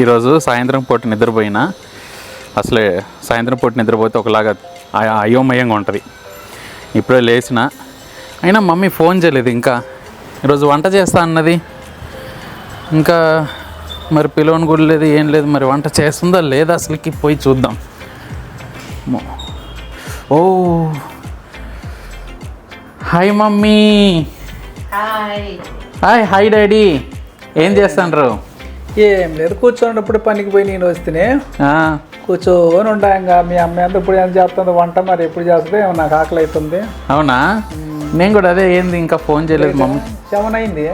ఈరోజు సాయంత్రం పూట నిద్రపోయినా అసలే సాయంత్రం పూట నిద్రపోతే ఒకలాగా అయోమయంగా ఉంటుంది. ఇప్పుడే లేచిన అయినా మమ్మీ ఫోన్ చేయలేదు ఇంకా. ఈరోజు వంట చేస్తా అన్నది, ఇంకా మరి పిలవని కూడా లేదు, ఏం లేదు. మరి వంట చేస్తుందా లేదా అసలుకి పోయి చూద్దాం. ఓ hi mummy. Hi hi daddy. ఏం చేస్తాండ్రు? ఏం లేదు, కూర్చోన్నప్పుడు పనికి పోయి నేను వస్తేనే కూర్చొని ఉంటా. ఇంకా మీ అమ్మాయి అంతా ఇప్పుడు ఏం చేస్తుంది వంట, మరి ఎప్పుడు చేస్తుంది నాకు ఆకలి అవుతుంది. అవునా, నేను కూడా అదే ఏంది ఇంకా ఫోన్ చేయలేదు మమ్మీ. సెవెన్ అయింది.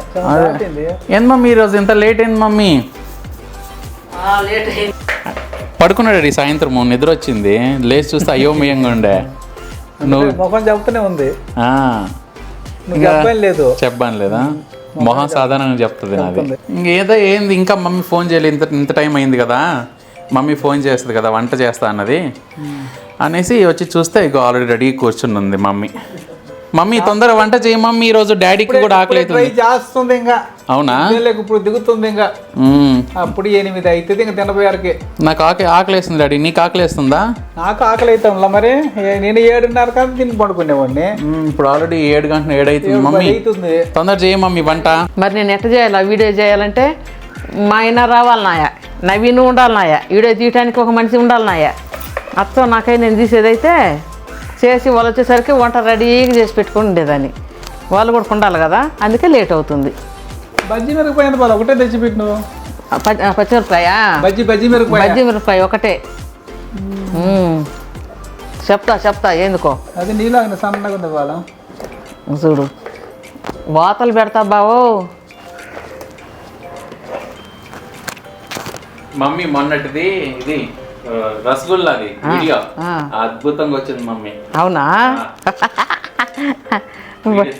ఏంది మమ్మీ ఈరోజు ఇంత లేట్ అయింది మమ్మీ? పడుకున్నాడు సాయంత్రం, నిద్ర వచ్చింది, లేచి చూస్తే అయోమయంగా ఉండే. నువ్వు మొహం చెప్తూనే ఉంది, లేదు చెప్పాను లేదా? మొహం సాధారణంగా చెప్తుంది నాది. ఇంకేదో ఏంది ఇంకా మమ్మీ ఫోన్ చేయలేదు, ఇంత టైం అయింది కదా, మమ్మీ ఫోన్ చేస్తుంది కదా వంట చేస్తా అన్నది అనేసి వచ్చి చూస్తే ఇక ఆల్రెడీ రెడీ కూర్చుని ఉంది మమ్మీ. మమ్మీ తొందర వంట చేయి మమ్మీ, ఈరోజు డాడీకి కూడా ఆకలి అవుతుంది. చేస్తుంది ఇంకా. అవునా, ఇప్పుడు దిగుతుంది ఇంకా. అప్పుడు 8 అవుతుంది ఇంకా తినబోయారికి. నాకు ఆకలి వేస్తుంది డాడీ, నీకు ఆకలి వేస్తుందా? నాకు ఆకలి అవుతాంలా, మరి నేను 7:30 కదా తిని పడుకునేవాడిని. ఇప్పుడు ఆల్రెడీ 7 గంటలు 7 అవుతుంది మమ్మీ. తొందర చేయి మమ్మీ వంట. మరి నేను ఎట్లా చేయాలి? ఆ వీడియో చేయాలంటే మా ఆయన రావాలి నాయ, నవీన్ ఉండాలి నాయ, వీడియో తీయటానికి ఒక మనిషి ఉండాలి నాయ. అత్తో నాకై నేను తీసేదైతే చేసి వాళ్ళు వచ్చేసరికి వంట రెడీగా చేసి పెట్టుకుని ఉండేదాన్ని. వాళ్ళు కూడా ఉండాలి కదా, అందుకే లేట్ అవుతుంది. బజ్జీ మిరపకాయ ఒకటే తెచ్చిపెట్టిను. పచ్చిమిరపకాయ బజ్జీ మిరపకాయ ఒకటే. చెప్తా ఎందుకో. అది నీలాగా సన్నగా ఉంది వాళ్ళ. చూడు వాతలు పెడతా బావో. మమ్మీ మొన్నటిది ఇది రసగుల్లాది వీడియో అద్భుతంగా వచ్చింది మమ్మీ. అవునా,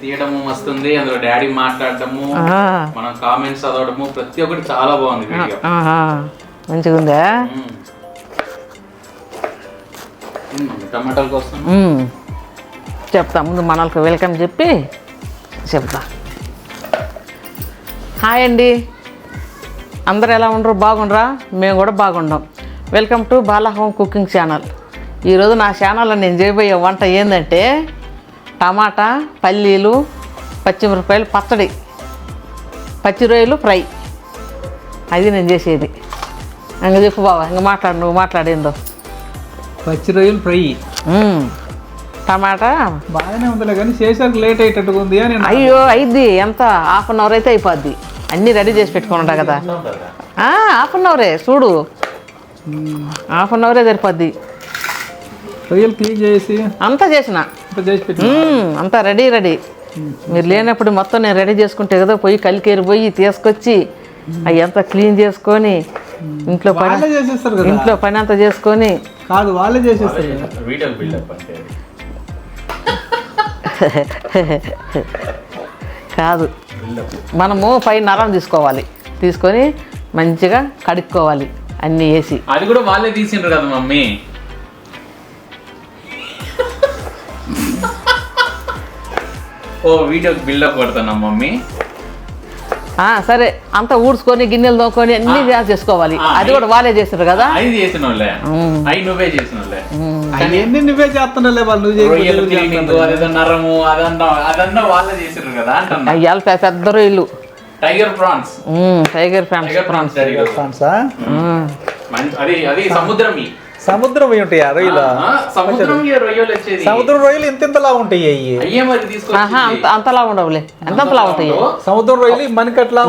తీయడము వస్తుంది, అందులో డాడీ మాట్లాడటము, మనం కామెంట్స్ చదవడము, ప్రతి ఒక్కటి చాలా బాగుంది వీడియో. మంచిగా ఉందా? టమాటాల కోసం చెప్తా ముందు మనల్కి వెల్కమ్ చెప్పి చెప్తా. హాయ్ అండి, అందరు ఎలా ఉండరు? బాగుండరా? మేము కూడా బాగుండాం. Welcome to Bala home cooking channel. ఈరోజు నా ఛానల్లో నేను చేయబోయే వంట ఏంటంటే టమాటా, పల్లీలు, పచ్చిమిరపకాయలు పచ్చడి, పచ్చి రొయ్యలు ఫ్రై. అది నేను చేసేది. ఇంకా చెప్పు బాబా, ఇంకా నువ్వు మాట్లాడేందో. పచ్చి రొయ్యలు ఫ్రై, టమాటా బాగానే ఉందిలే కానీ చేసాక లేట్ అయ్యేటట్టుగా ఉంది. అయ్యో అయిద్ది, ఎంత 1/2 అవర్ అయితే అయిపోద్ది. అన్నీ రెడీ చేసి పెట్టుకుని ఉంటా కదా. 1/2 అవరే చూడు, 1/2 అవరే సరిపోద్ది. రొయ్యలు క్లీన్ చేసి అంతా చేసిన, అంతా రెడీ. మీరు లేనప్పుడు మొత్తం నేను రెడీ చేసుకుంటే కదా, పోయి కలికేరి పోయి తీసుకొచ్చి అవి అంతా క్లీన్ చేసుకొని ఇంట్లో పని అంతా చేసుకొని. కాదు, వాళ్ళే చేసేస్తారు. కాదు, మనము పైన నరం తీసుకొని మంచిగా కడుక్కోవాలి అన్నీ వేసి. అది కూడా వాళ్ళే తీసిండ్రు కదా మమ్మీ. ఓ వీడియోకి బిల్డప్ కొడుతున్నా మమ్మీ. సరే, అంతా ఊడ్చుకొని గిన్నెలు తోకొని అన్ని చేసుకోవాలి. అది కూడా వాళ్ళే చేసారు కదా. నువ్వే నరము అదన్నా వాళ్ళే చేసారు కదా. అయ్యాలి పెద్ద రొయ్యలు, టైగర్ ప్రాన్స్. అది సముద్రం ఉంటాయా రొయ్యలు? సముద్రం రొయ్యలు ఇంతలా ఉంటాయి. అంతలా ఉండవులే, ఎంతలా ఉంటాయి సముద్రం రొయ్యలు మనకి అట్లా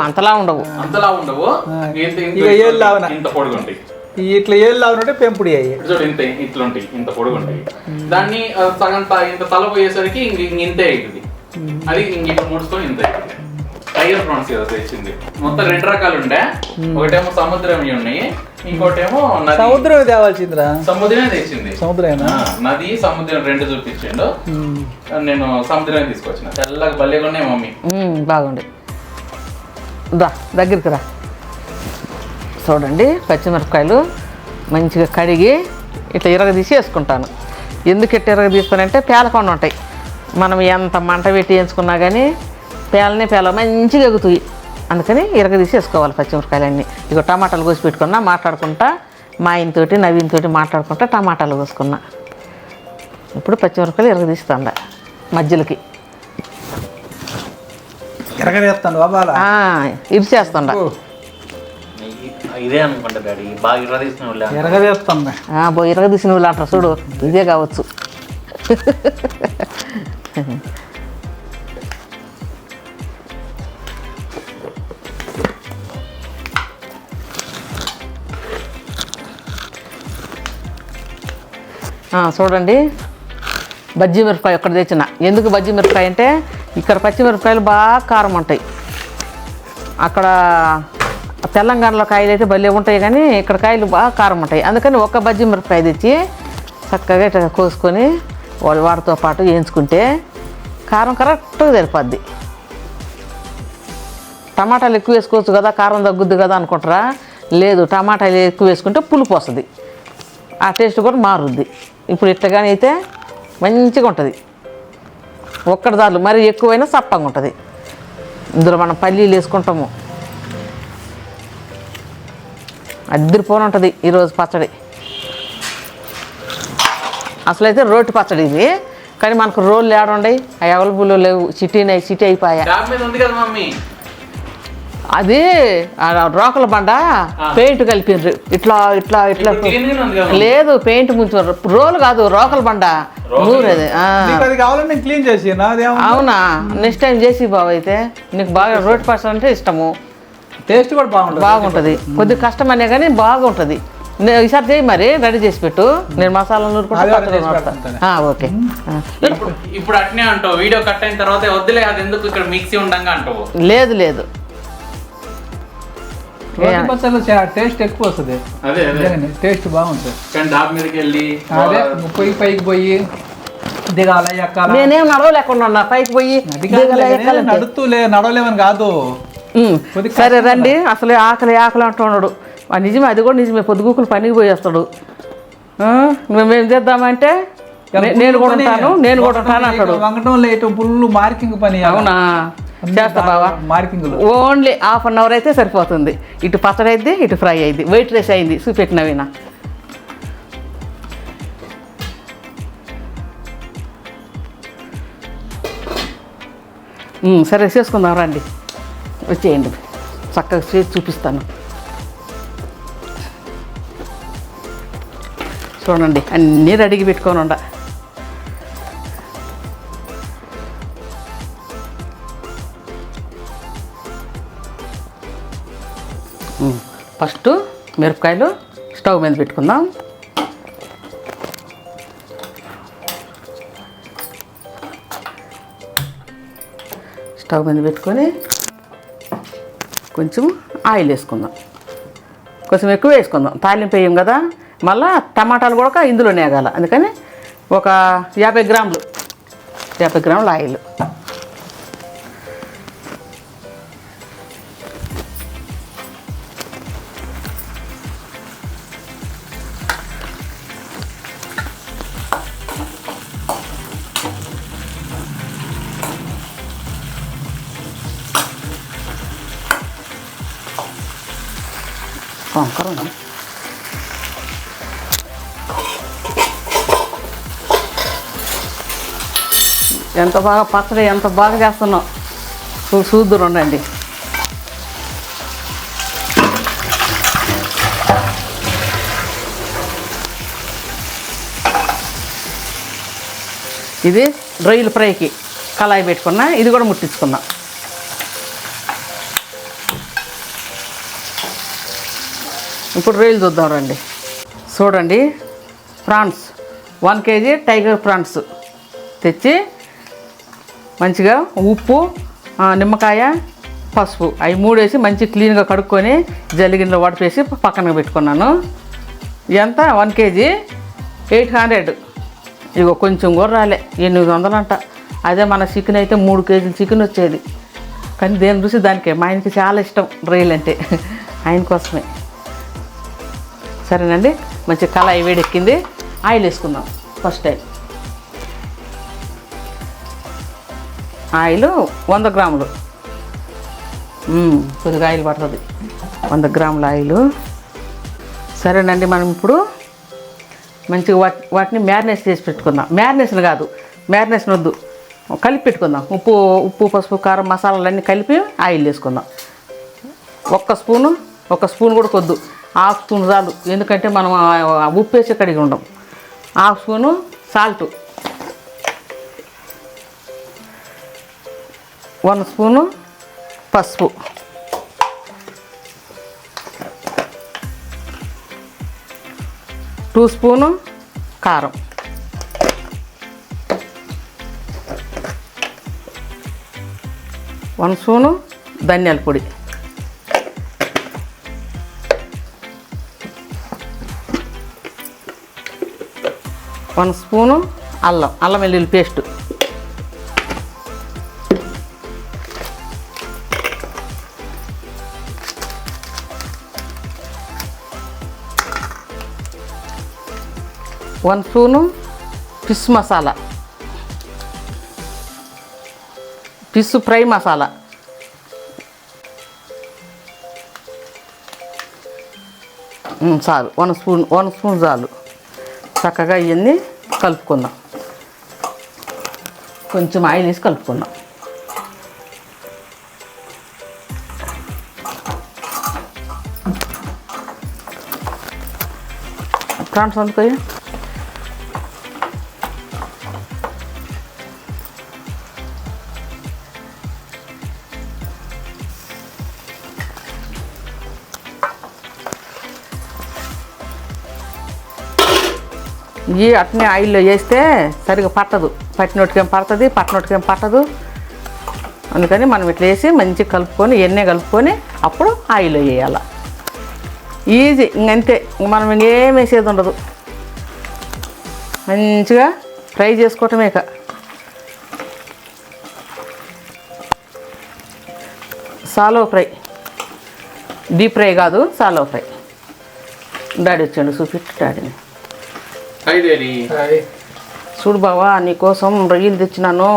అంతలా ఉండవు. ఇట్లా ఏళ్ళు లావుంటే పెంపుడు ఇంత పొడుగుంటాయి. దాన్ని సగం ఇంత తల పోయేసరికి ఇంతే అవుతుంది. అది ఇంక ముడుచుకొని ఇంత అవుతుంది. టైగర్ ప్రాన్స్ కదా తెచ్చింది. మొత్తం 2 రకాలు ఉండే, ఒకటేమో సముద్రం ఉన్నాయి, ఇంకోటేమో సముద్రం తేవాల్సిందిరా. సముద్రమే తెచ్చింది. సముద్రమేనా? నది సముద్రం 2 చూపించిండు. నేను సముద్రమే తీసుకొచ్చిన. తెల్లగా భలేగా ఉన్నాయి మమ్మీ. బాగుంది, దగ్గరికి రా. చూడండి, పచ్చిమిరపకాయలు మంచిగా కడిగి ఇట్లా ఇరగదీసి వేసుకుంటాను. ఎందుకు ఇట్లా ఇరగదీస్తానంటే పేలకుండా ఉంటాయి. మనం ఎంత మంట పెట్టి వేయించుకున్నా కానీ పేల మంచిగా ఎగుతాయి. అందుకని ఇరగదీసి వేసుకోవాలి పచ్చిమిరపకాయలన్నీ. ఇక టమాటాలు కోసి పెట్టుకున్నా, మాట్లాడుకుంటా మా ఆయనతోటి నవీన్తోటి మాట్లాడుకుంటా టమాటాలు కోసుకున్నా. ఇప్పుడు పచ్చిమిరపకాయలు ఇరగదీస్తుండ మధ్యలోకి ఎరగదేస్తాను బాబాలా ఇరిచేస్తుండ. ఇదే అనుకుంటా డాడీ, బాగా ఇరగదీసిన ఎరగదేస్తాను. ఇరగదీసిన వాళ్ళు అంటారు చూడు, ఇదే కావచ్చు. చూడండి, బజ్జీ మిరపకాయ ఒక్కటి తెచ్చిన. ఎందుకు బజ్జీ మిరపకాయ అంటే ఇక్కడ పచ్చిమిరపకాయలు బాగా కారం ఉంటాయి. అక్కడ తెలంగాణలో కాయలు అయితే భలే ఉంటాయి, కానీ ఇక్కడ కాయలు బాగా కారం ఉంటాయి. అందుకని ఒక్క బజ్జీ మిరపకాయ తెచ్చి చక్కగా ఇట్లా కోసుకొని వాటితో పాటు వేయించుకుంటే కారం కరెక్ట్గా సరిపోద్ది. టమాటాలు ఎక్కువ వేసుకోవచ్చు కదా, కారం తగ్గుద్ది కదా అనుకుంటారా? లేదు, టమాటాలు ఎక్కువ వేసుకుంటే పులుపు వస్తుంది, ఆ టేస్ట్ కూడా మారుద్ది. ఇప్పుడు ఇట్లాగానే అయితే మంచిగా ఉంటుంది. ఒక్కటి దారులు మరి ఎక్కువైనా సప్పంగా ఉంటుంది. ఇందులో మనం పల్లీలు వేసుకుంటాము, అద్దరిపోని ఉంటుంది ఈరోజు పచ్చడి. అసలైతే రోటి పచ్చడి ఇది, కానీ మనకు రోళ్ళు ఏడుండయి, అవి అవైలబుల్ లేవు. సిటీ అయిపోయా. అది రోకల బండ పెయింట్ కలిపినారు, ఇట్లా ఇట్లా ఇట్లా. లేదు, పెయింట్ ముంచారు. రోలు కాదు, రోకల బండ నూరేది. క్లీన్ చేసి అవునా, నెక్స్ట్ టైం చేసి బాబు. అయితే నీకు బాగా రోటి పచ్చడి అంటే ఇష్టము, టేస్ట్ కూడా బాగుంటుంది. కొద్దిగా కష్టం అనే కానీ బాగుంటుంది. ఈసారి చేయి, మరి రెడీ చేసి పెట్టు. నేను మసాలా నూరుకుంటా. ఓకే. ఇప్పుడు అట్నే అంటావు, వీడియో కట్ అయిన తర్వాత వద్దులే అది ఎందుకు ఇక్కడ మిక్సీ ఉండంగా అంటావు. లేదు లేదు, టేస్ట్ ఎక్కువ వస్తుంది, టేస్ట్ బాగుంటుంది. కానీ డాబ్ మీదకి వెళ్ళి అదే పైకి పోయి దిగాల ఎక్కాల. నేనేం నడవలేకుండా ఉన్నా, పైకి పోయి నడవలేమని కాదు. సరే రండి. అసలే ఆకలి అంటున్నాడు. నిజమే, అది కూడా నిజమే. పొద్దుగూకులు పనికి పోయేస్తాడు. మేమేం చేద్దామంటే నేను కూడా ఉంటాను అంటాడు. వంగటం ఫుల్ మార్కింగ్ పని. అవునా, చేస్తా బావా. మార్కింగ్ ఓన్లీ ½ అన్ అవర్ అయితే సరిపోతుంది. ఇటు పచ్చడి అయింది, ఇటు ఫ్రై అయింది, వైట్ రైస్ అయింది. చూపెట్టినవినా సరే చేసుకుందాం రండి, వచ్చేయండి. చక్కగా చేసి చూపిస్తాను. చూడండి, అన్నీ రెడీగా పెట్టుకొని ఉండ. ఫస్ట్ మిరపకాయలు స్టవ్ మీద పెట్టుకుందాం. స్టవ్ మీద పెట్టుకొని కొంచెం ఆయిల్ వేసుకుందాం. కొంచెం ఎక్కువ వేసుకుందాం, తాలింపు వేయం కదా. మళ్ళీ టమాటాలు కూడా ఇందులోనే వేగాల. అందుకని ఒక 50 గ్రాములు ఆయిల్. ఎంత బాగా పచ్చడి ఎంత బాగా చేస్తున్నాం, చూద్దరు ఉండండి. ఇది రొయ్యల ఫ్రైకి కళాయి పెట్టుకున్నా, ఇది కూడా ముట్టించుకుందాం. ఇప్పుడు రొయ్యలు చూద్దాం రండి. చూడండి, ప్రాన్స్ 1 kg టైగర్ ప్రాన్స్ తెచ్చి మంచిగా ఉప్పు, నిమ్మకాయ, పసుపు అవి 3 వేసి మంచి క్లీన్గా కడుక్కొని జల్లిగిన్నెలో వడపేసి పక్కన పెట్టుకున్నాను. ఎంత 1 kg 800. ఇగో కొంచెం కూడా రాలే, 800 అంట. అదే మన చికెన్ అయితే 3 kg చికెన్ వచ్చేది. కానీ దేని రుచి దానికే. మా ఆయనకి చాలా ఇష్టం రొయ్యలు అంటే, ఆయన కోసమే. సరేనండి, మంచి కళాయి వేడెక్కింది. ఆయిల్ వేసుకుందాం. ఫస్ట్ ఆయిల్ 100 గ్రాములు. కొద్దిగా ఆయిల్ పడుతుంది, 100 గ్రాముల ఆయిల్. సరేనండి, మనం ఇప్పుడు మంచిగా వాటిని మ్యారినేట్ చేసి పెట్టుకుందాం. మ్యారినేషన్ కాదు, మ్యారినేషన్ వద్దు, కలిపి పెట్టుకుందాం. ఉప్పు పసుపు కారం మసాలాలన్నీ కలిపి ఆయిల్ వేసుకుందాం. ఒక స్పూన్ కూడా కొద్దు, 1/2 స్పూన్ చాలు. ఎందుకంటే మనం ఉప్పు వేసి కడిగి ఉండం. 1/2 స్పూను సాల్ట్, 1 స్పూను పసుపు, 2 స్పూను కారం, 1 స్పూను ధనియాల పొడి, 1 స్పూను అల్లం వెల్లుల్లి paste, 1 spoon fish masala, fish fry masala, చాలు. 1 స్పూన్ చాలు. చక్కగా ఇవన్నీ కలుపుకుందాం. కొంచెం ఆయిల్ వేసి కలుపుకుందాం. ప్రాన్స్ వండుకోయా. ఇవి అట్నే ఆయిల్లో వేస్తే సరిగా పట్టదు, పట్టినోటికేం పడుతుంది, పట్టనోటికేం పట్టదు. అందుకని మనం ఇట్లా వేసి మంచిగా కలుపుకొని ఎన్నె కలుపుకొని అప్పుడు ఆయిల్లో వేయాలి. ఈజీ, ఇంకంతే. మనం ఇంకేం వేసేది ఉండదు, మంచిగా ఫ్రై చేసుకోవటమే. సాలో ఫ్రై, డీప్ ఫ్రై కాదు, సాలో ఫ్రై. డాడీ వచ్చాడు, చూపిట్టు డాడీని. చూడు బావా, నీకోసం రొయ్యలు తెచ్చినాను,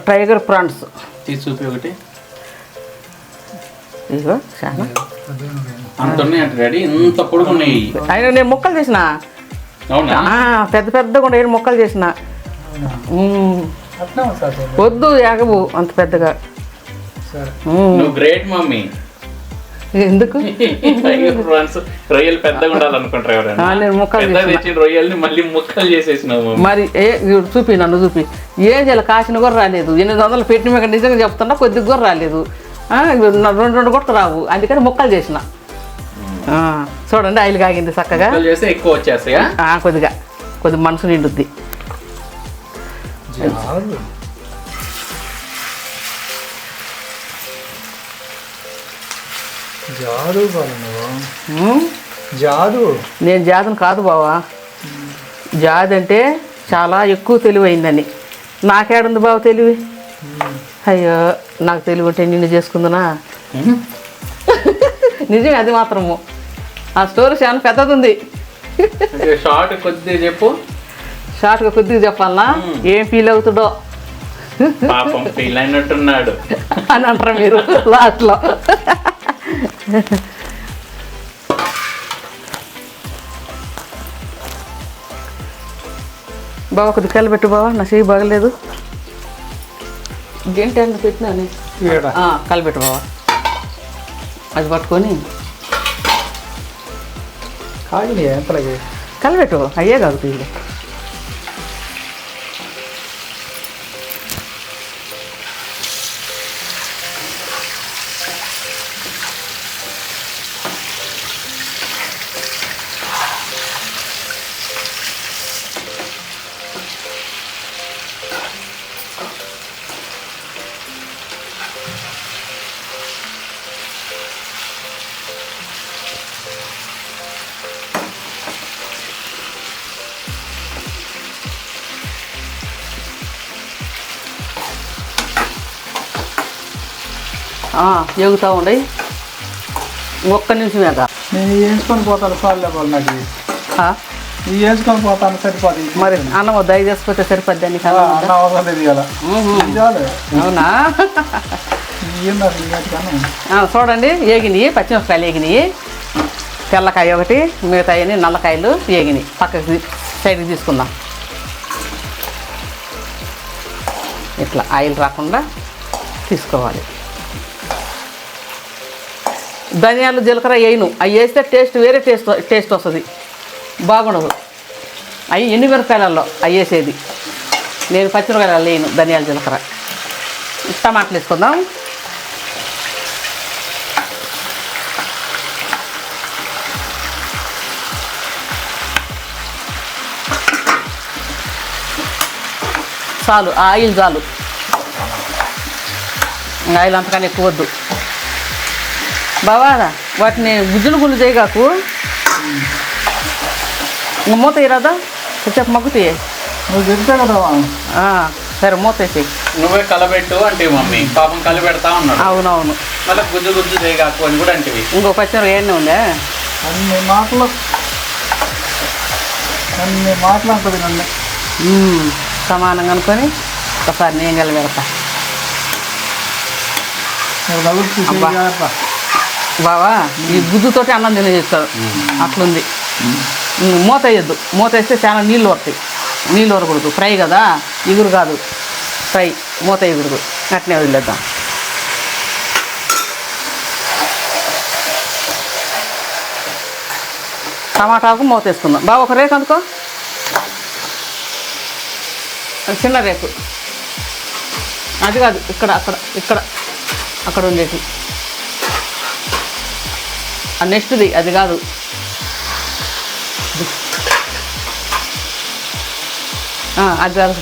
టైగర్ ప్రాన్స్. చూపి ఒకటి. ఇదిగో చాలా అయినా నేను ముక్కలు చేసిన, పెద్ద పెద్దగా ఉండే ముక్కలు చేసిన. వద్దు యాగబు అంత పెద్దగా. Great mummy. ఎందుకు రొయ్యలు పెద్దగా ఉండాలనుకుంటారు ఎవరైనా? నేను ముక్కలు రొయ్యల్ని మళ్ళీ ముక్కలు చేసేసినావు. మరి చూపి, నన్ను చూపి. ఏం చేయాలి, కాసిన కూడా రాలేదు. 800 పెట్టిన మీద నిజంగా చెప్తున్నా, కొద్దిగా కూడా రాలేదు. 2 కూడా రావు, అందుకని ముక్కలు చేసిన. చూడండి, ఆయిల్ కాగింది చక్కగా. ఎక్కువ వచ్చేస్తాయా? కొద్దిగా మనసు నిండుద్ది. నేను జాదును కాదు బావా. జాది అంటే చాలా ఎక్కువ తెలివైందని. నాకేడుంది బావ తెలివి? అయ్యో, నాకు తెలివి ఉంటే నిన్ను చేసుకుందునా? నిజమే, అది మాత్రము. ఆ స్టోరీ చాలా పెద్దది ఉంది. షార్ట్ కొద్దిగా చెప్పు. షార్ట్గా కొద్దిగా చెప్పాలనా? ఏం ఫీల్ అవుతుండో పాపం, ఫీల్ అయినట్టున్నాడు అని అంటారు మీరు లాస్ట్లో. బాబా కొద్దిగా కలిపెట్టు బావా, నా చెయ్యి బాగలేదు. గంట పెట్టినా కలిపెట్టు బావా. అది పట్టుకొని కలిపెట్టు, అయ్యే కాదు. ఎగుతూ ఉండే. ఒక్క నిమిషమేగా నేను వేసుకొని పోతాను. సార్లే వాళ్ళు నాకు వేసుకొని పోతాను, సరిపోతుంది. మరి అన్నం దయ చేసిపోతే సరిపోద్ది అని. అన్న అవసరం లేదు కదా. అవునా? ఏంది అసలు ఇంకేంటికన్నా? చూడండి ఏగినాయి, పచ్చిమిరపకాయలు ఏగినాయి, తెల్లకాయ ఒకటి, మిగతాయని నల్లకాయలు ఏగినాయి. పక్కకి సైడ్కి తీసుకుందాం. ఇట్లా ఆయిల్ రాకుండా తీసుకోవాలి. ధనియాలు జీలకర్ర వేయను, అవి వేస్తే వేరే టేస్ట్ వస్తుంది, బాగుండదు. అవి ఎండుమిరపకాయలలో అవి వేసేది, నేను పచ్చిమిరపకాయలు వేయను, ధనియాల జీలకర్ర. టమాటాలు వేసుకుందాం. చాలు ఆయిల్ చాలు, ఆయిల్ అంతకన్నా ఎక్కువ వద్దు బావా. వాటిని గుజ్జులు చేయగాకు, ఇంకా మూత ఇరాదా, కొంచెం మగ్గుతాయి. నువ్వు చెప్తే కదా. సరే మూత వేసి నువ్వే కలబెట్టు అంటే మమ్మీ పాపం కలిపెడతా ఉన్నాడు. అవునవును, మళ్ళీ గుజ్జు చేయగాకు అని కూడా అంటే ఇంకో పచ్చిమిరపకాయ ఏమన్నా ఉందా? అన్ని మాటలు అంటుంది నన్ను. సమానంగా అనుకొని ఒకసారి నేను కలిపెడతా. అబ్బా బావా, ఈ గుజ్జుతోటి అన్నం తినేస్తారు, అట్లుంది. మూత వేయద్దు, మూత వేస్తే చాలా నీళ్ళు వస్తాయి. నీళ్ళు వరకూడదు, ఫ్రై కదా, ఇగురు కాదు ఫ్రై, మూత ఇగురుదు, అట్నే వదిలేద్దాం. టమాటాకు మూత వేసుకుందాం. బావ ఒక రేకు అందుకో, చిన్న రేకు, అది కాదు, ఇక్కడ అక్కడ ఉండేది నెక్స్ట్ది, అది కాదు. అది కాదు,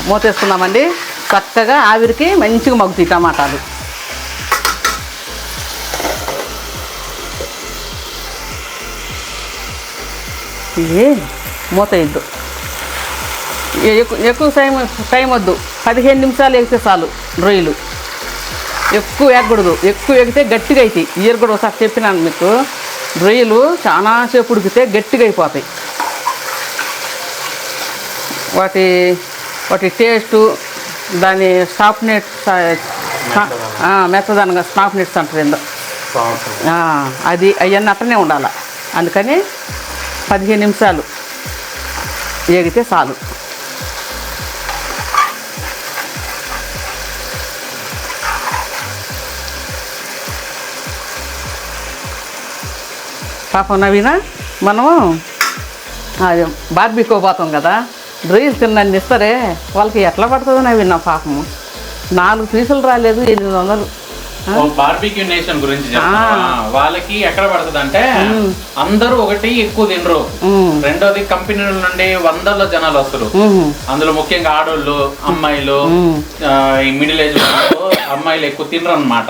మూత వేసుకుందామండి. చక్కగా ఆవిరికి మంచిగా మగ్గుతాయి టమాటాలు. ఇది మూత వేయద్దు, ఎక్కువ టైం వద్దు, 15 నిమిషాలు ఎగితే చాలు. రొయ్యలు ఎక్కువ ఎగకూడదు, ఎక్కువ ఎగితే గట్టిగా అవుతాయి. ఇయర్ కూడా ఒకసారి చెప్పినాను మీకు, రొయ్యలు చాలాసేపు ఉడికితే గట్టిగా అయిపోతాయి. వాటి టేస్టు, దాని స్టాప్నెట్స్, మెత్తదనగా స్టాప్నెట్స్ అంటారు ఏందో, అది అవన్నీ అట్టనే ఉండాలి. అందుకని 15 నిమిషాలు ఎగితే చాలు. పాపం నవీన, మనము బార్బీకో పోతాం కదా, రొయ్యలు తిన్నన్ని ఇస్తారే, వాళ్ళకి ఎట్లా పడుతుందో నవీన పాపము. 4 పీసులు రాలేదు, 800. బార్బిక్యూ నేషన్ గురించి వాళ్ళకి ఎక్కడ పడుతుంది అంటే, అందరూ ఒకటి ఎక్కువ తినరు, రెండోది కంపెనీల నుండి వందల జనాలు వస్తారు. అందులో ముఖ్యంగా ఆడోళ్ళు, అమ్మాయిలు, ఈ మిడిల్ ఏజ్ అమ్మాయిలు ఎక్కువ తినరు అనమాట.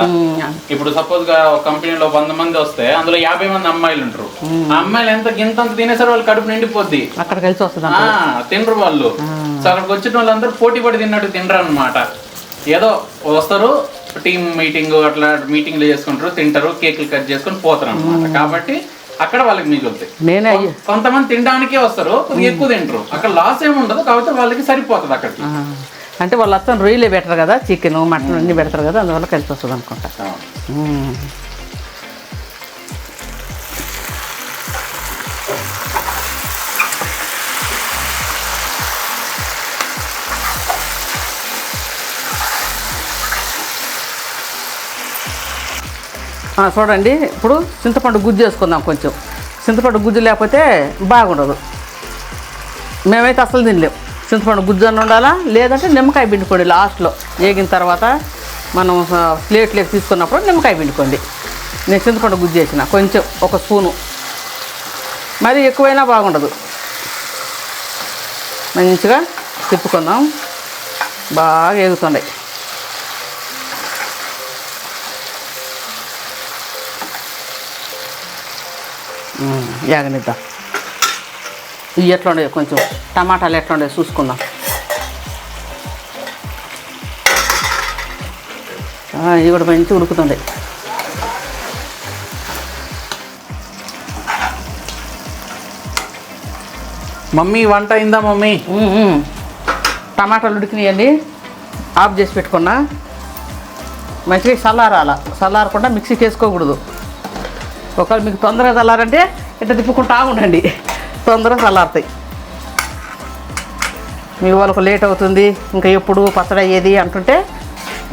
ఇప్పుడు సపోజ్ గా ఒక కంపెనీలో 100 మంది వస్తే అందులో 50 మంది అమ్మాయిలు ఉంటారు. ఆ అమ్మాయిలు గింతంత తినేసారు, వాళ్ళు కడుపు నిండిపోద్ది, అక్కడ కలిసి వస్తుంది, తినరు వాళ్ళు. సో అక్కడికి వచ్చిన వాళ్ళందరూ పోటీ పడి తిన్నట్టు తినరు అనమాట. ఏదో వస్తారు, టీమ్ మీటింగ్ అట్లా మీటింగ్లు చేసుకుంటారు, తింటారు, కేకులు కట్ చేసుకొని పోతారు అనమాట. కాబట్టి అక్కడ వాళ్ళకి మిగులుతాయి. కొంతమంది తినడానికే వస్తారు, ఎక్కువ తింటారు, అక్కడ లాస్ ఏమి ఉండదు, కాబట్టి వాళ్ళకి సరిపోతుంది అక్కడికి. అంటే వాళ్ళు అత్తను రొయ్యలే పెడతారు కదా, చికెన్ మటన్ అన్నీ పెడతారు కదా, అందువల్ల కలిసి వస్తుంది అనుకుంటా. చూడండి, ఇప్పుడు చింతపండు గుజ్జు వేసుకుందాం. కొంచెం చింతపండు గుజ్జు లేకపోతే బాగుండదు. మేమైతే అసలు తినలేం, చింతపండు గుజ్జు అని ఉండాలా, లేదంటే నిమ్మకాయ పిండుకోండి. లాస్ట్లో వేగిన తర్వాత మనం ప్లేట్లోకి తీసుకున్నప్పుడు నిమ్మకాయ పిండుకోండి. నేను చింతపండు గుజ్జు వేసిన కొంచెం, 1 స్పూను, మరీ ఎక్కువైనా బాగుండదు. మంచిగా తిప్పుకుందాం, బాగా వేగుతుండే. యాగనిద్దాం. ఇవి ఎట్లా ఉండేవి, కొంచెం టమాటాలు ఎట్లా ఉండేవి చూసుకుందాం. ఇవి కూడా మంచిగా ఉడుకుతుండే. మమ్మీ వంట అయిందా మమ్మీ? టమాటాలు ఉడికినాయండి, ఆఫ్ చేసి పెట్టుకున్నా. మంచిగా చల్లారకుండా మిక్సీకి వేసుకోకూడదు. ఒకవేళ మీకు తొందరగా చల్లారంటే ఇట్లా తిప్పుకుంటా ఉండండి, తొందరగా చల్లారుతాయి. మీ వాళ్ళకు లేట్ అవుతుంది, ఇంకా ఎప్పుడు పచ్చడి అయ్యేది అంటుంటే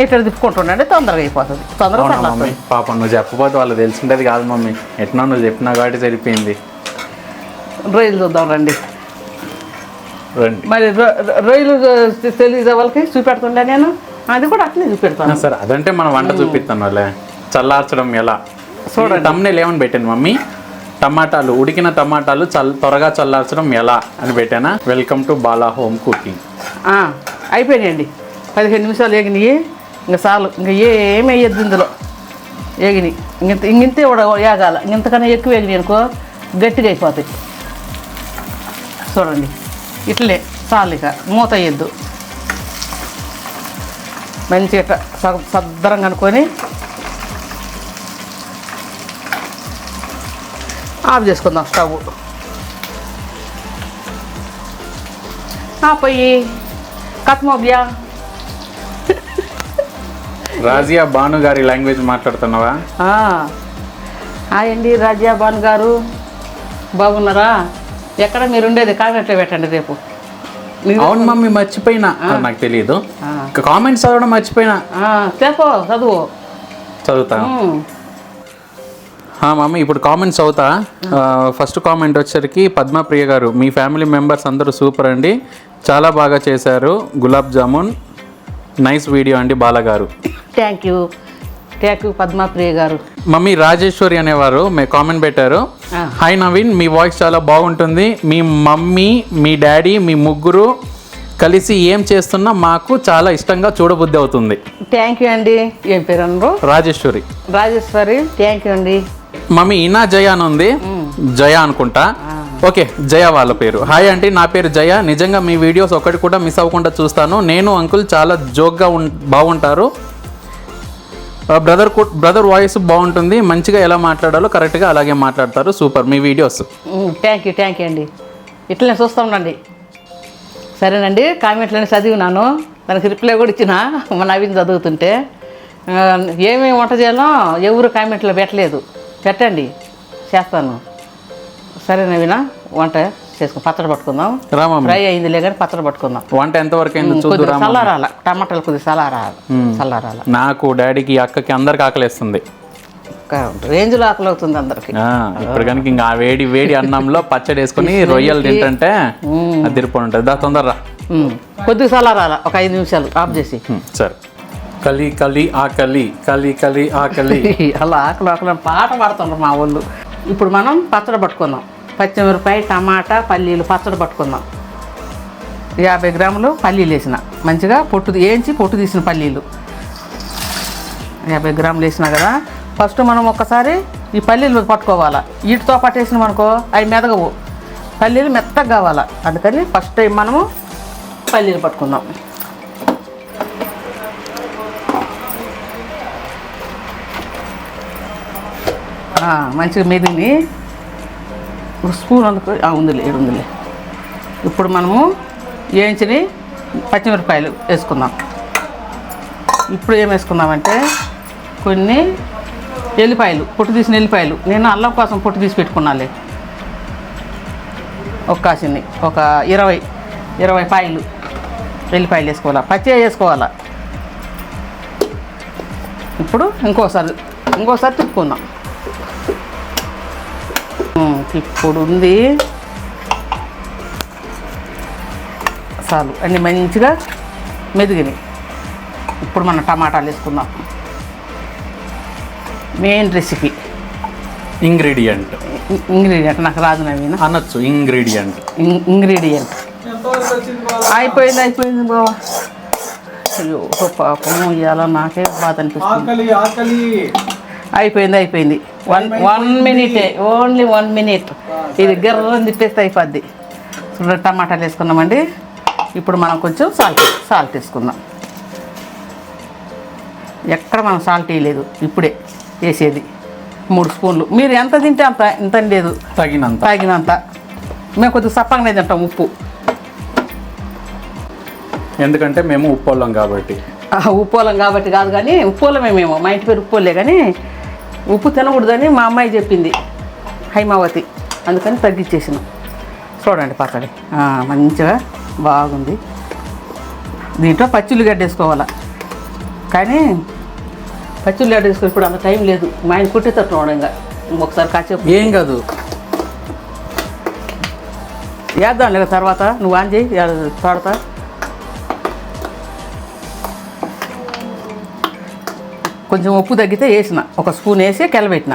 ఇట్లా తిప్పుకుంటుండండి, తొందరగా అయిపోతుంది, తొందరగా మమ్మీ చల్లారుతుంది. పాపం నువ్వు చెప్పకపోతే వాళ్ళు తెలిసిండేది కాదు మమ్మీ. ఎట్లా నువ్వు చెప్పినా కాబట్టి సరిపోయింది. రొయ్యలు చూద్దాం రండి. రండి. మరి రొయ్యలు తెలియదు వాళ్ళకి చూపెడుతుండే నేను, అది కూడా అట్లనే చూపెడతాను. సరే అదంటే మనం వంట చూపిస్తాను వాళ్ళే. చల్లార్చడం ఎలా చూడండి. తమ్మునేలు ఏమని పెట్టాను మమ్మీ? టమాటాలు, ఉడికిన టమాటాలు త్వరగా చల్లార్చడం ఎలా అని పెట్టానా. Welcome to Bala home cooking. అయిపోయినాయండి, 15 నిమిషాలు ఏగినాయి, ఇంకా చాలు, ఇంకా ఏమి వేయద్దు ఇందులో. ఏగినాయి ఇంతే కూడా ఏగాల, ఇంతకన్నా ఎక్కువ వేగినాయి అనుకో గట్టిగా అయిపోతాయి. చూడండి ఇట్లే చాలు, ఇక మూత వేయద్దు. మంచిగా సద్దరంగా అనుకొని ఆఫ్ చేసుకుందాం స్టవ్. పొయ్యి కత్మోబ్యా. రాజియా భాను గారి లాంగ్వేజ్ మాట్లాడుతున్నావా? హాయ్ అండి రాజియా భాను గారు, బాగున్నారా? ఎక్కడ మీరు ఉండేది కామెంట్లో పెట్టండి రేపు. అవును మమ్మీ, మర్చిపోయినా, నాకు తెలియదు. కామెంట్స్ చదవడం మర్చిపోయినా. చదువుతాను మమ్మీ. ఇప్పుడు కామెంట్స్ చదువుతా. ఫస్ట్ కామెంట్ వచ్చేసరికి పద్మప్రియ గారు, మీ ఫ్యామిలీ మెంబర్స్ అందరూ సూపర్ అండి, చాలా బాగా చేశారు, గులాబ్ జామున్ నైస్ వీడియో అండి బాలగారు. థ్యాంక్ యూ పద్మప్రియ గారు. మమ్మీ రాజేశ్వరి అనేవారు కామెంట్ పెట్టారు, హాయ్ నవీన్, మీ వాయిస్ చాలా బాగుంటుంది, మీ మమ్మీ మీ డాడీ మీ ముగ్గురు కలిసి ఏం చేస్తున్నా మాకు చాలా ఇష్టంగా చూడబుద్ధి అవుతుంది. థ్యాంక్ యూ అండి. ఏం పేరు అన్నారు? రాజేశ్వరి. థ్యాంక్ యూ అండి. మమ్మీ ఈనా జయ అని ఉంది, జయ అనుకుంటా. ఓకే, జయ వాళ్ళ పేరు. హాయ్ అండి, నా పేరు జయ, నిజంగా మీ వీడియోస్ ఒకటి కూడా మిస్ అవ్వకుండా చూస్తాను. నేను అంకుల్ చాలా జోక్గా బాగుంటారు, బ్రదర్ వాయిస్ బాగుంటుంది, మంచిగా ఎలా మాట్లాడాలో కరెక్ట్గా అలాగే మాట్లాడతారు, super me videos. Thank you అండి. ఇట్లనే చూస్తూ ఉండండి. సరేనండి, కామెంట్లన్నీ చదివినాను, దానికి రిప్లై కూడా ఇచ్చిన మా నవీన్ చదువుతుంటే. ఏమేమి వంట చేయాలో ఎవరు కామెంట్లో పెట్టలేదు, పెట్టండి చేస్తాను. సరే నవీనా, వంట చేసుకుని పచ్చడి పట్టుకుందాం. ఫ్రై అయిందిలే కానీ పచ్చడి పట్టుకుందాం. వంట ఎంతవరకు అయింది చూద్దాం. చల్లారాల, టమాటాలు కొద్దిగా చల్లారాల. నాకు డాడీకి అక్కకి అందరికి ఆకలిస్తుంది, రేంజ్లో ఆకలి అవుతుంది అందరికి. ఇప్పుడు కనుక ఇంకా వేడి వేడి అన్నంలో పచ్చడి వేసుకుని రొయ్యలు తింటుంటే అదిరిపోయి ఉంటుంది. దా తొందరరా, కొద్దిగా చల్లారాల, ఒక 5 నిమిషాలు ఆఫ్ చేసి. సరే. కలి కలి ఆకలి అలా ఆకలి పాట పాడుతుండ్రు మా వాళ్ళు. ఇప్పుడు మనం పచ్చడి పట్టుకుందాం. పచ్చిమిరపకాయ, టమాటా, పల్లీలు పచ్చడి పట్టుకుందాం. 50 గ్రాములు పల్లీలు వేసిన, మంచిగా పొట్టు తీసిన పల్లీలు 50 గ్రాములు వేసినా కదా. ఫస్ట్ మనం ఒక్కసారి ఈ పల్లీలు పట్టుకోవాలా. వీటితో పాటు వేసినాం అనుకో అవి మెదగవు, పల్లీలు మెత్తగా కావాలా. అందుకని ఫస్ట్ టైం మనము పల్లీలు పట్టుకుందాం. మంచిగా మెదిని స్పూన్ అందుకు ఉందిలే. ఇప్పుడు మనము వేయించిన పచ్చిమిరపకాయలు వేసుకుందాం. ఇప్పుడు ఏం వేసుకుందామంటే కొన్ని ఎల్లిపాయలు, పొట్టు తీసిన ఎల్లిపాయలు. నేను అల్లం కోసం పొట్టు తీసి పెట్టుకున్నాలే. ఒక 20 పాయలు ఎల్లిపాయలు వేసుకోవాలా, పచ్చిగా వేసుకోవాలా. ఇప్పుడు ఇంకోసారి తిప్పుకుందాం. ఇప్పుడు ఉంది చాలు, అన్నీ మంచిగా మెదిగినాయి. ఇప్పుడు మనం టమాటాలు వేసుకుందాం. మెయిన్ రెసిపీ ఇంగ్రీడియంట్ నాకు రాదు నవీన అనొచ్చు. ఇంగ్రీడియంట్ అయిపోయింది బావా. అయ్యో పాపం, ఇవాళ నాకే బాధ అనిపిస్తుంది. అయిపోయింది. 1 మినిటే, ఓన్లీ 1 మినిట్. ఇది గర్రం తిప్పేస్తే అయిపోద్ది. చూడండి, టమాటాలు వేసుకున్నామండి. ఇప్పుడు మనం కొంచెం సాల్ట్ వేసుకుందాం. ఎక్కడ మనం సాల్ట్ వేయలేదు, ఇప్పుడే వేసేది 3 స్పూన్లు. మీరు ఎంత తింటే అంత, ఇంత లేదు, తగినంత. మేము కొద్దిగా సప్పగానే తింటాం ఉప్పు, ఎందుకంటే మేము ఉప్పు వాళ్ళం కాబట్టి. ఉప్పోలం కాబట్టి కాదు కానీ ఉప్పోలమే మేము, మా ఇంటి పేరు ఉప్పోలే, కానీ ఉప్పు తినకూడదని మా అమ్మాయి చెప్పింది హైమావతి, అందుకని తగ్గించేసినాం. చూడండి పచ్చడి మంచిగా బాగుంది. దీంట్లో పచ్చిల్లిగడ్డ వేసుకోవాలా, కానీ పచ్చిల్లిగడ్డ వేసుకుని ఇప్పుడు అంత టైం లేదు, మా ఆయన కుట్టేటట్టు ఇంకా ఒకసారి కాసేపు ఏం కాదు వేద్దాం లేదా తర్వాత, నువ్వు ఆన్ చేయి తోడతా. కొంచెం ఉప్పు తగ్గితే వేసిన, ఒక స్పూన్ వేసి కెలబెట్టిన.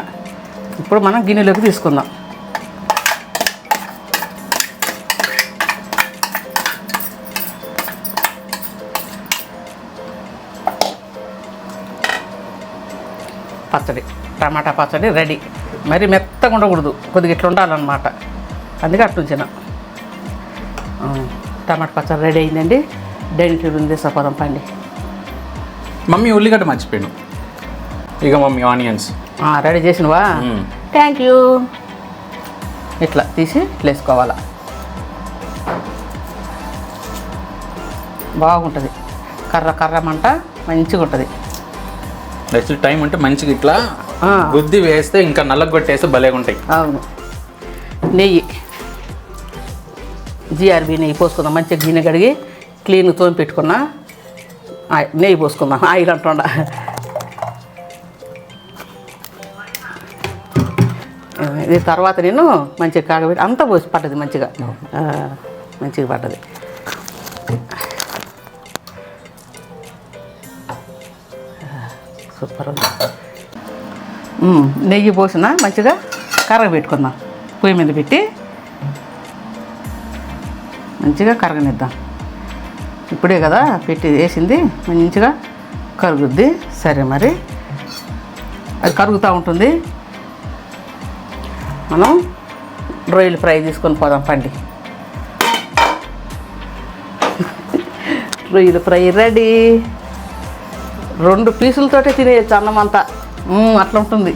ఇప్పుడు మనం గిన్నెలోకి తీసుకుందాం. పచ్చడి, టమాటా పచ్చడి రెడీ. మరి మెత్తగా ఉండకూడదు, కొద్దిగా ఇట్లా ఉండాలన్నమాట, అందుకే అట్లుంచిన. టమాటా పచ్చడి రెడీ అయిందండి. డైనింగ్ టేబుల్ తీసుకుపోదాం పండి. మమ్మీ ఉల్లిగడ్డ మర్చిపోయాను. ఇక మమ్మీ ఆనియన్స్ రెడీ చేసినవా? Thank you. ఇట్లా తీసి ఇట్లా వేసుకోవాలా, బాగుంటుంది. కర్ర కర్రమంట మంచిగా ఉంటుంది. యాక్చువల్లీ టైం ఉంటే మంచిగా ఇట్లా గుద్ది వేస్తే ఇంకా నల్లగొట్టేస్తే భలేగా ఉంటాయి. అవును. నెయ్యి, జిఆర్బి నెయ్యి పోసుకుందాం. మంచిగా గిన్నె కడిగి క్లీన్ తోమి పెట్టుకున్నా. నెయ్యి పోసుకుందాం, ఆయిల్ అంటుండ. ఇది తర్వాత నేను మంచిగా కాగబెట్టి అంతా పోసి పడ్డది, మంచిగా మంచిగా పడ్డది. సూపర్. నెయ్యి పోసిన మంచిగా కరగబెట్టుకుందాం. పొయ్యి మీద పెట్టి మంచిగా కరగనిద్దాం. ఇప్పుడే కదా పెట్టి వేసింది, మంచిగా కరుగుద్ది. సరే, మరి అది కరుగుతూ ఉంటుంది. మనం రొయ్యలు ఫ్రై తీసుకొని పోదాం పండి. రొయ్యలు ఫ్రై రెడీ. 2 పీసులతోటే తినేయచ్చు అన్నం అంతా, అట్లా ఉంటుంది.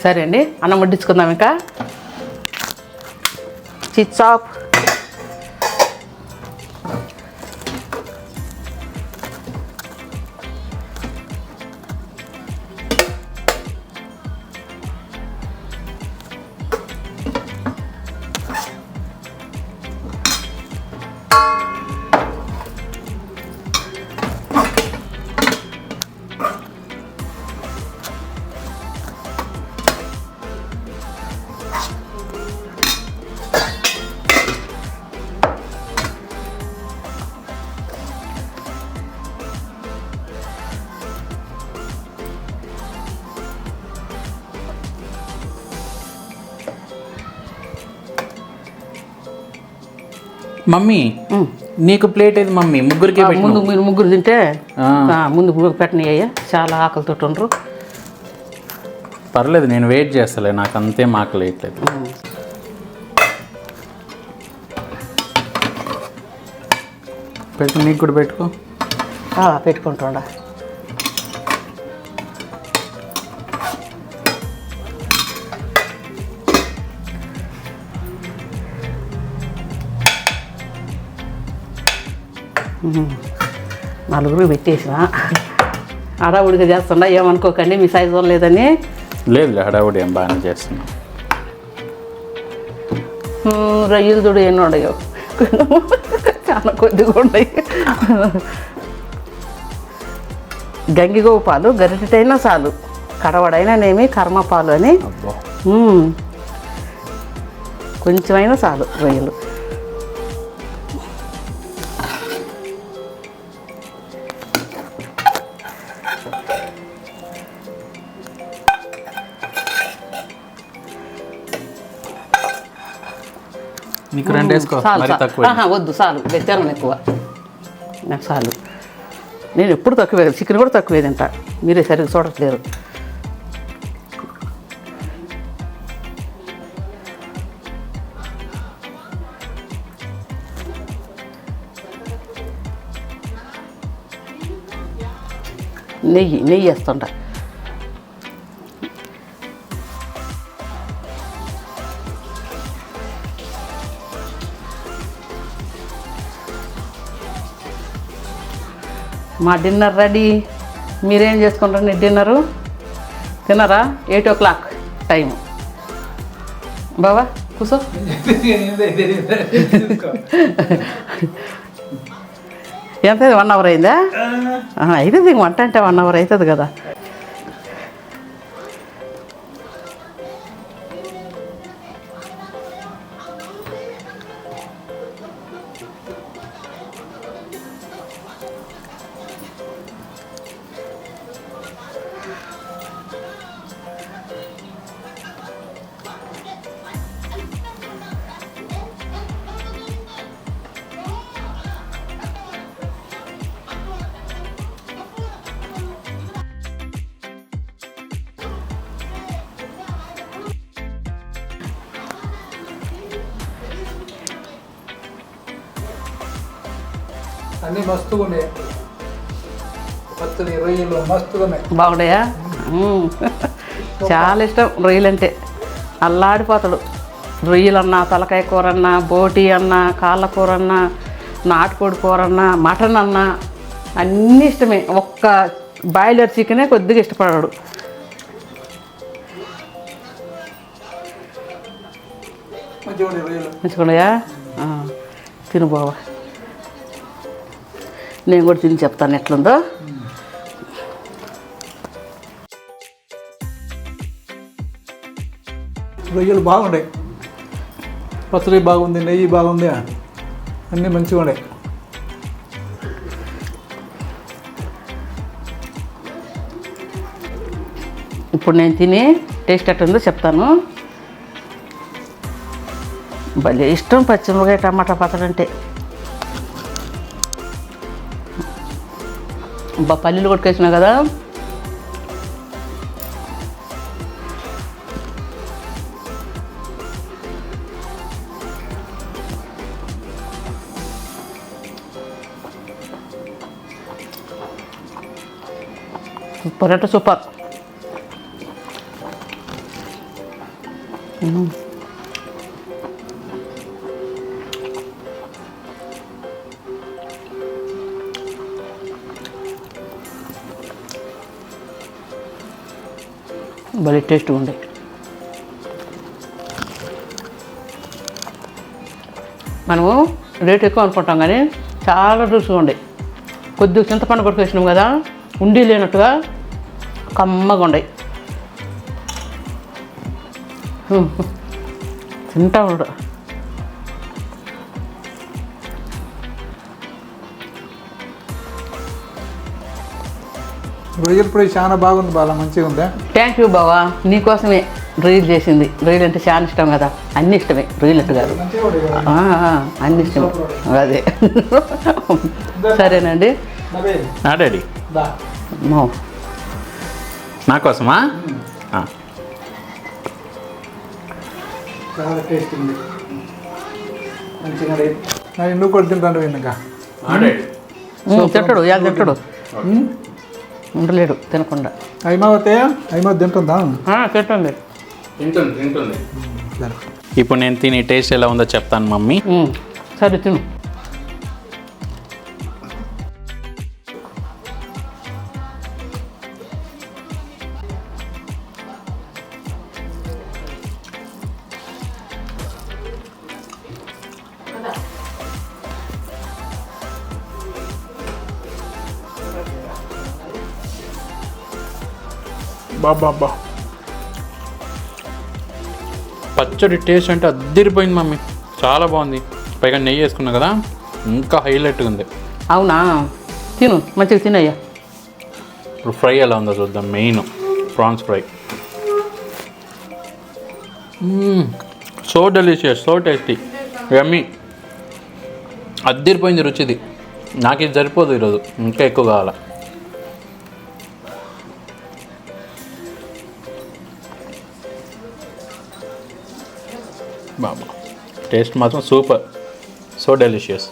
సరే అండి, అన్నం వడ్డించుకుందాం. ఇంకా చిచ్చాప్, మమ్మీ నీకు ప్లేట్ ఏది మమ్మీ? ముగ్గురికి ముందు మీరు ముగ్గురు తింటే ముందు పెట్టనయ్యా, చాలా ఆకలితో ఉండరు. పర్లేదు, నేను వెయిట్ చేస్తలే, నాకు అంతేం ఆకలి వేయట్లేదు. పెట్టుకో, నీకు కూడా పెట్టుకో. పెట్టుకుంటుండా. నలుగురు పెట్టేసిన. హడావుడిగా చేస్తుండా, ఏమనుకోకండి, మీ సైజు లేదని. లేదు, హడావుడి ఏం బాగానే చేస్తున్నా. రొయ్యలు చూడు ఎన్ని ఉన్నాయో, చాలా కొద్దిగా ఉన్నాయి. గంగిగోవు పాలు గరిటైనా చాలు, కడవడైనానేమి కర్మపాలు అని కొంచెమైనా చాలు రొయ్యలు. నీకు 2 వేసుకో, మరి తక్కువ. వద్దు, చాలు, తినను ఎక్కువ, నాకు చాలు. నేను ఎప్పుడు తక్కువే, చికెన్ కూడా తక్కువే తింటా, మీరే సరిగ్గా చూడట్లేరు. నెయ్యి వేస్తుంట. మా డిన్నర్ రెడీ. మీరేం చేసుకుంటారండి డిన్నరు? తిన్నారా? 8 o'clock టైము. బావా కూర్చో. ఎంత 1 hour అయిందా? అవుతుంది వంట అంటే 1 hour అవుతుంది కదా. అన్నీ మస్తుగా ఉన్నాయి. పచ్చడి రొయ్యలు మస్తుగా ఉన్నాయి. బాగున్నాయా? చాలా ఇష్టం రొయ్యలు అంటే. అల్లాడిపోతాడు. రొయ్యలన్నా, తలకాయ కూర అన్నా, బోటి అన్నా, కాళ్ళ కూర అన్నా, నాటుకోడి కూర అన్నా, మటన్ అన్నా అన్నీ ఇష్టమే. ఒక్క బాయిలర్ చికెనే కొద్దిగా ఇష్టపడాడు. మంచిగున్నాయా? తిను బావా. నేను కూడా తిని చెప్తాను ఎట్లుందో. రొయ్యలు బాగున్నాయి. పచ్చడి బాగుంది, నెయ్యి బాగుంది, అన్నీ మంచిగా ఉన్నాయి. ఇప్పుడు నేను తిని టేస్ట్ ఎట్లుందో చెప్తాను. భలే ఇష్టం పచ్చిమిరపకాయ టమాటా పచ్చడి అంటే. పల్లీలు కొట్టుకేసినా కదా, సూపర్ అంటే సూపర్. భలే టేస్ట్గా ఉంది. మనము రేట్ ఎక్కువ అనుకుంటాం కానీ చాలా రుచిగా ఉండే. కొద్దిగా చింతపండు కొట్టుకొచ్చినాం కదా, ఉండి లేనట్టుగా కమ్మగా ఉండే. తింటా ఉండడు. రొయ్యల పొడి చాలా బాగుంది బాగా, మంచిగా ఉందా? థ్యాంక్ యూ బావా, నీకోసమే రొయ్యలు చేసింది. రొయ్యలు అంటే చాలా ఇష్టం కదా, అన్నీ ఇష్టమే. రొయ్యలు అంటే కాదు, అన్నీ ఇష్టమే. అదే సరేనండి. డాడీ మో నా కోసమా? చాలా టేస్ట్ ఉంది, మంచిగా. నువ్వు కూడా తింటాను విన్నాక. తింటాడు, ఇవాళ తింటాడు, ఉండలేడు తినకుండా. అయిమా తింటుందా? తింటుంది. ఇప్పుడు నేను తిని టేస్ట్ ఎలా ఉందో చెప్తాను మమ్మీ. సరే తిను. బాబా పచ్చడి టేస్ట్ అంటే అద్దరిపోయింది మమ్మీ, చాలా బాగుంది. పైగా నెయ్యి వేసుకున్నా కదా, ఇంకా హైలైట్గా ఉంది. అవునా? తిను, మంచిగా తినయ్యా. ఇప్పుడు ఫ్రై ఎలా ఉందో చూద్దాం. Main prawns fry. So delicious, so tasty, yummy. అద్దరిపోయింది రుచిది. నాకు ఇది సరిపోదు ఈరోజు, ఇంకా ఎక్కువ కావాలా. బాబా టేస్ట్ మాత్రం super, so delicious.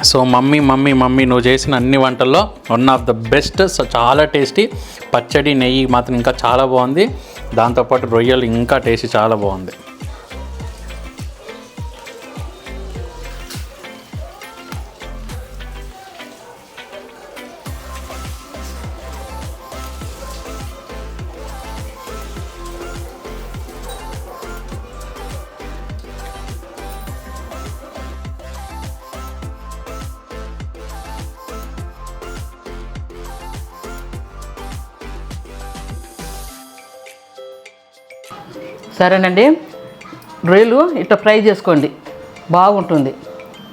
So mummy నువ్వు చేసిన అన్ని వంటల్లో one of the best. So చాలా టేస్టీ. పచ్చడి నెయ్యి మాత్రం ఇంకా చాలా బాగుంది. దాంతోపాటు రొయ్యలు ఇంకా టేస్టీ చాలా బాగుంది. సరేనండి, రొయ్యలు ఇట్లా ఫ్రై చేసుకోండి, బాగుంటుంది.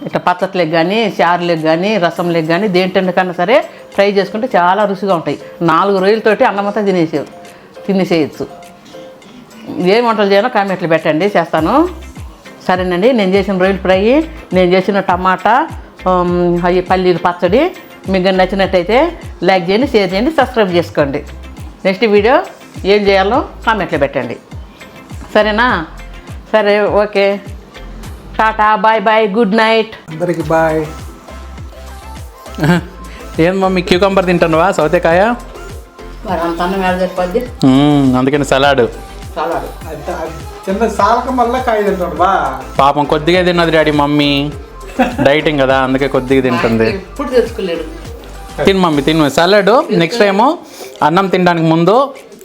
ఇట్లా పచ్చట్లకి కానీ, చారులకు కానీ, రసంలకు కానీ, దేంటకన్నా సరే ఫ్రై చేసుకుంటే చాలా రుచిగా ఉంటాయి. 4 రొయ్యలతోటి అన్నమంతా తినేసేయచ్చు. ఏం వంటలు చేయాలో కామెంట్లు పెట్టండి, చేస్తాను. సరేనండి, నేను చేసిన రొయ్యలు ఫ్రై, నేను చేసిన టమాటా అవి పల్లీలు పచ్చడి మీకు నచ్చినట్టయితే లైక్ చేయండి, షేర్ చేయండి, సబ్స్క్రైబ్ చేసుకోండి. నెక్స్ట్ వీడియో ఏం చేయాలో కామెంట్లో పెట్టండి. సరేనా? సరే, okay, tata, bye bye, good night అందరికి బాయ్. ఏం మమ్మీ క్యూకంబర్ తింటున్నావా? సౌతేకాయ మరి అంత అన్నం ఎలా సరిపోద్ది? అందుకని సలాడ్. చిన్న సాలకం వల్ల కాయ తింటాడు బా. పాపం కొద్దిగా తిన్నది డాడీ మమ్మీ, డైటింగ్ కదా అందుకే కొద్దిగా తింటుంది. ఇప్పుడు తెచ్చుకోలేడు. తిను మమ్మీ, తిను సలాడ్. నెక్స్ట్ టైము అన్నం తినడానికి ముందు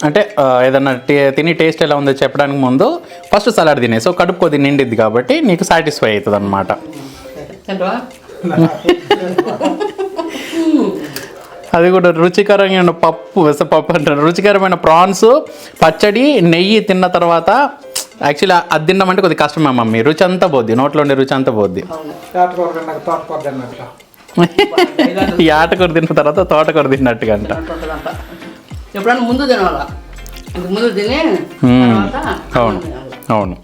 అంటే ఏదన్నా తిని టేస్ట్ ఎలా ఉందో చెప్పడానికి ముందు ఫస్ట్ సలాడ్ తినే. సో కడుపు కొద్ది నిండిద్ది కాబట్టి నీకు సాటిస్ఫై అవుతుంది అనమాట. అది కూడా రుచికరమైన పప్పు అంటారు, రుచికరమైన ప్రాన్స్ పచ్చడి నెయ్యి తిన్న తర్వాత యాక్చువల్లీ అది తిన్నామంటే కొద్దిగా కష్టమే మమ్మీ. రుచి అంతా పోద్ది, నోట్లో ఉండే రుచి అంతా పోద్ది. ఈ ఆటకూర తిన్న తర్వాత తోటకూర తిన్నట్టుగా అంట. ఎప్పుడన్నా ముందు తినాలా, ముందు తిని అవును అవును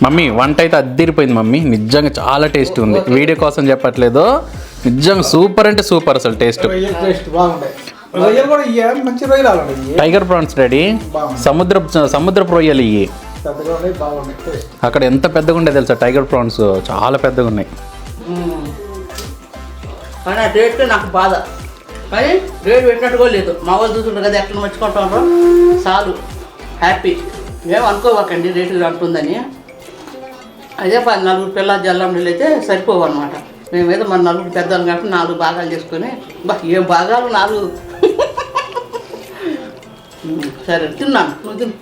మమ్మీ. వంట అయితే అద్దిరిపోయింది మమ్మీ, నిజంగా చాలా టేస్ట్ ఉంది. వీడియో కోసం చెప్పట్లేదు, నిజంగా సూపర్ అంటే సూపర్ అసలు టేస్ట్. టైగర్ ప్రాన్స్ డాడీ, సముద్రపు రొయ్యలు ఇవి. అక్కడ ఎంత పెద్దగా ఉండే తెలుసా టైగర్ ప్రాన్స్, చాలా పెద్దగా ఉన్నాయి. కానీ ఆ టేస్ట్ నాకు బాధ, కానీ రేటు పెట్టినట్టుగా లేదు. మా వాళ్ళు చూస్తుంటారు కదా ఎట్లా మర్చిపోతారు, చాలు హ్యాపీ. మేము అనుకోవాకండి రేటు అంటుందని. అదే 4 పిల్ల జల్లం నీళ్ళు అయితే సరిపోవు అనమాట. మేమేదో మన 4 పెద్దలు కాబట్టి 4 భాగాలు చేసుకొని ఏం భాగాలు 4. సరే తిన్నాను, నువ్వు తిను.